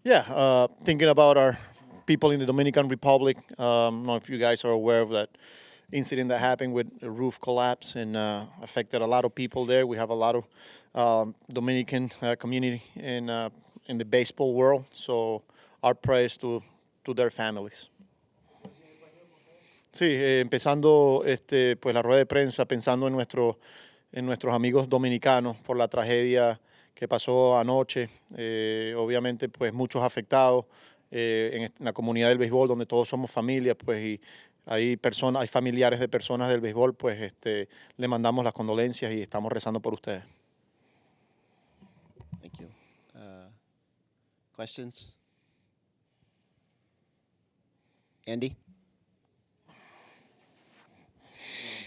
Yeah, thinking about our people in the Dominican Republic. I don't know if you guys are aware of that incident that happened with a roof collapse and affected a lot of people there. We have a lot of Dominican community in the baseball world. So our prayers to their families. Sí, empezando pues la rueda de prensa pensando en nuestros amigos dominicanos por la tragedia que pasó anoche. Obviamente, pues muchos afectados en la comunidad del béisbol, donde todos somos familia, pues y hay familiares de personas del béisbol, pues le mandamos las condolencias y estamos rezando por ustedes. Thank you. Questions? Andy?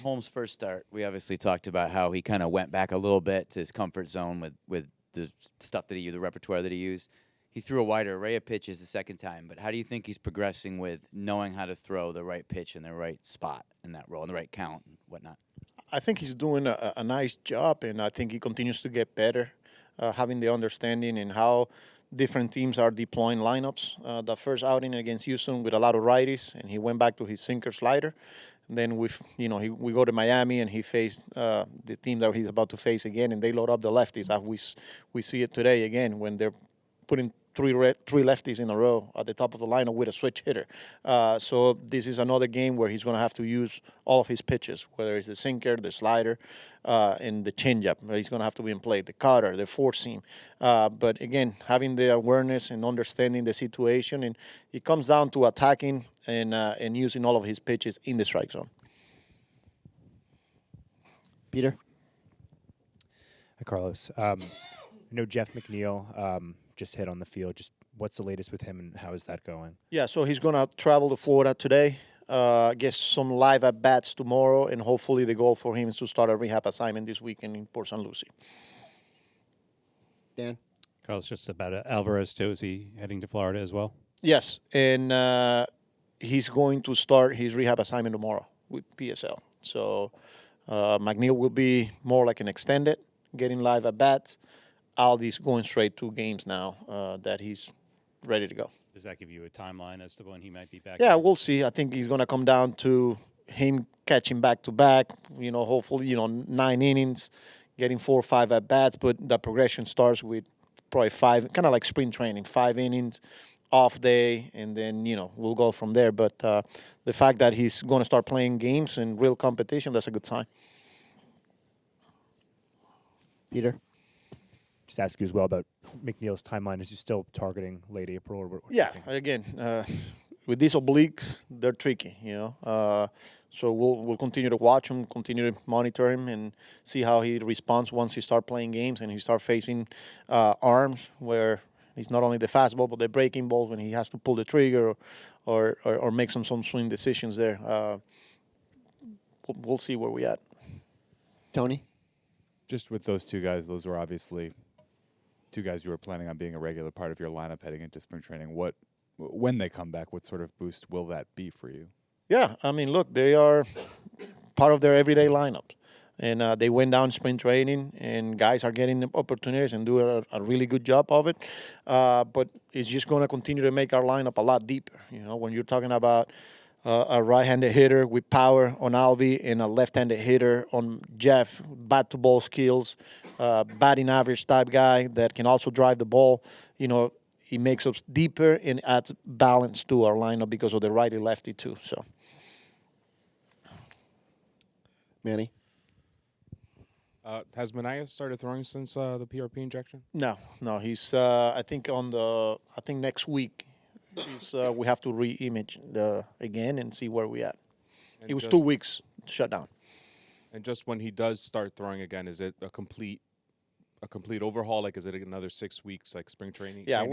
Holmes' first start, we obviously talked about how he kind of went back a little bit to his comfort zone with the stuff that he used, the repertoire that he used. He threw a wider array of pitches the second time, but how do you think he's progressing with knowing how to throw the right pitch in the right spot in that role, in the right count and whatnot? I think he's doing a nice job, and I think he continues to get better, having the understanding in how different teams are deploying lineups. The first outing against Houston with a lot of righties, and he went back to his sinker slider. And then we go to Miami, and he faced the team that he's about to face again, and they load up the lefties. As we see it today again when they're putting three lefties in a row at the top of the lineup with a switch hitter. So this is another game where he's going to have to use all of his pitches, whether it's the sinker, the slider, and the changeup. He's going to have to be in play, the cutter, the four seam. But again, having the awareness and understanding the situation, and it comes down to attacking and using all of his pitches in the strike zone. Peter? Hi, Carlos. I know Jeff McNeil just hit on the field. Just what's the latest with him, and how is that going? Yeah, so he's going to travel to Florida today, get some live at-bats tomorrow, and hopefully the goal for him is to start a rehab assignment this weekend in Port St. Lucie. Dan? Carlos, just about Alvarez, too. Is he heading to Florida as well? Yes, and he's going to start his rehab assignment tomorrow with PSL. So McNeil will be more like an extended, getting live at-bats. Aldi's going straight to games now that he's ready to go. Does that give you a timeline as to when he might be back? Yeah, we'll see. I think he's going to come down to him catching back-to-back, hopefully, 9 innings, getting 4 or 5 at-bats. But the progression starts with probably 5, kind of like spring training, 5 innings, off day, and then, we'll go from there. But the fact that he's going to start playing games in real competition, that's a good sign. Peter? Just ask you as well about McNeil's timeline. Is he still targeting late April? Or what Yeah, again, with these obliques, they're tricky, So we'll continue to watch him, continue to monitor him, and see how he responds once he start playing games and he start facing arms where he's not only the fastball but the breaking balls when he has to pull the trigger or make some swing decisions there. We'll see where we at. Tony? Just with those two guys, those were obviously two guys you were planning on being a regular part of your lineup heading into spring training. When they come back, what sort of boost will that be for you? Yeah, I mean, look, they are part of their everyday lineup. And they went down spring training, and guys are getting opportunities and doing a really good job of it. But it's just going to continue to make our lineup a lot deeper. When you're talking about a right-handed hitter with power on Alvi and a left-handed hitter on Jeff, bat-to-ball skills, batting average type guy that can also drive the ball, it makes us deeper and adds balance to our lineup because of the righty-lefty too. So, Manny? Has Manaea started throwing since the PRP injection? No, he's I think next week we have to re-image again and see where we at. It was 2 weeks shut down. And just when he does start throwing again, is it a complete overhaul? Like, is it another 6 weeks, like spring training? Yeah,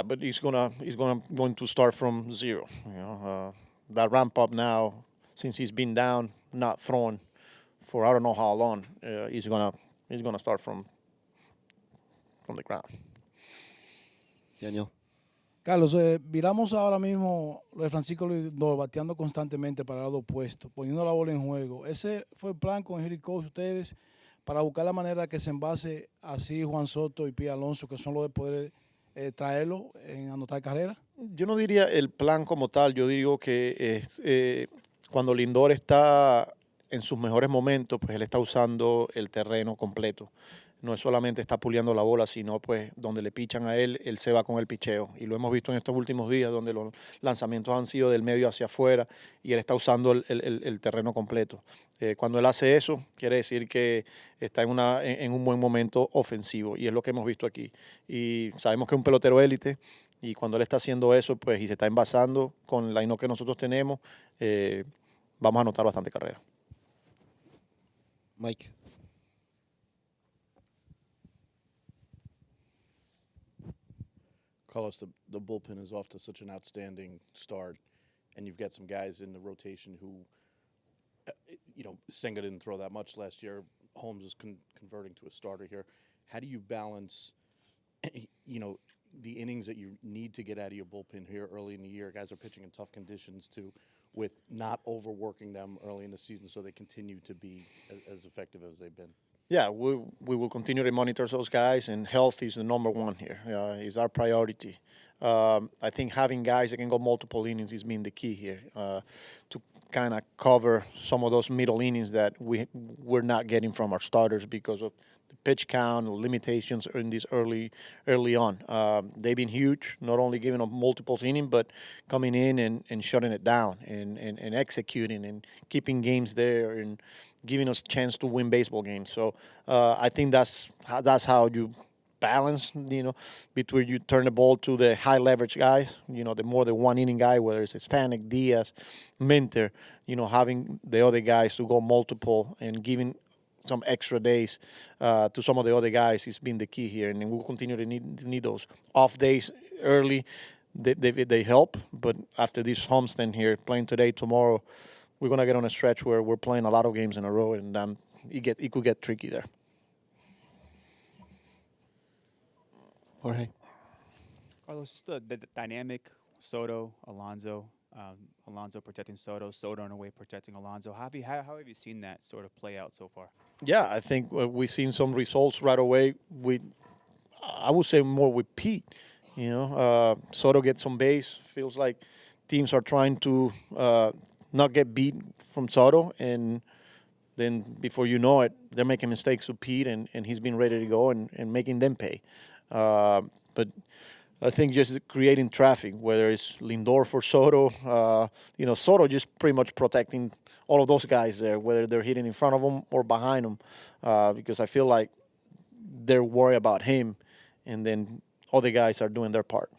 but he's going to start from zero. That ramp up now, since he's been down, not throwing for I don't know how long, he's gonna start from the ground. Daniel? Carlos, miramos ahora mismo lo de Francisco Lindor bateando constantemente para el lado opuesto, poniendo la bola en juego. Ese fue el plan con el coach ustedes para buscar la manera que se envase así Juan Soto y Pía Alonso, que son los de poder traerlo en anotar carrera? Yo no diría el plan como tal, yo digo que es cuando Lindor está en sus mejores momentos, pues él está usando el terreno completo. No es solamente está puliendo la bola, sino pues donde le pichan a él, él se va con el picheo. Y lo hemos visto en estos últimos días, donde los lanzamientos han sido del medio hacia afuera y él está usando el terreno completo. Cuando él hace eso, quiere decir que está en un buen momento ofensivo, y es lo que hemos visto aquí. Y sabemos que es un pelotero élite, y cuando él está haciendo eso, pues, y se está envasando con el line-up que nosotros tenemos, vamos a anotar bastante carrera. Mike. Carlos, the bullpen is off to such an outstanding start, and you've got some guys in the rotation who, Senga didn't throw that much last year. Holmes is converting to a starter here. How do you balance, the innings that you need to get out of your bullpen here early in the year? Guys are pitching in tough conditions too, with not overworking them early in the season so they continue to be as effective as they've been. Yeah, we will continue to monitor those guys, and health is the number one here. Is our priority. I think having guys that can go multiple innings is been the key here to kind of cover some of those middle innings that we're not getting from our starters because of the pitch count limitations in this early on. They've been huge, not only giving up multiples innings, but coming in and shutting it down and executing and keeping games there and giving us a chance to win baseball games. So I think that's how you balance, between you turn the ball to the high leverage guys, the more the 1 inning guy, whether it's Stanek, Diaz, Minter, having the other guys to go multiple and giving some extra days to some of the other guys has been the key here, and we'll continue to need those off days early. They help, but after this homestand here, playing today, tomorrow, we're gonna get on a stretch where we're playing a lot of games in a row, and it could get tricky there. Jorge. Carlos, just the dynamic Soto, Alonso, Alonso protecting Soto, Soto in a way protecting Alonso. How have you seen that sort of play out so far? Yeah, I think we've seen some results right away. I would say more with Pete. Soto gets some base. Feels like teams are trying to not get beat from Soto, and then before you know it, they're making mistakes with Pete, and he's been ready to go and making them pay. But I think just creating traffic, whether it's Lindor for Soto, Soto just pretty much protecting all of those guys there, whether they're hitting in front of them or behind them, because I feel like they're worried about him, and then other guys are doing their part.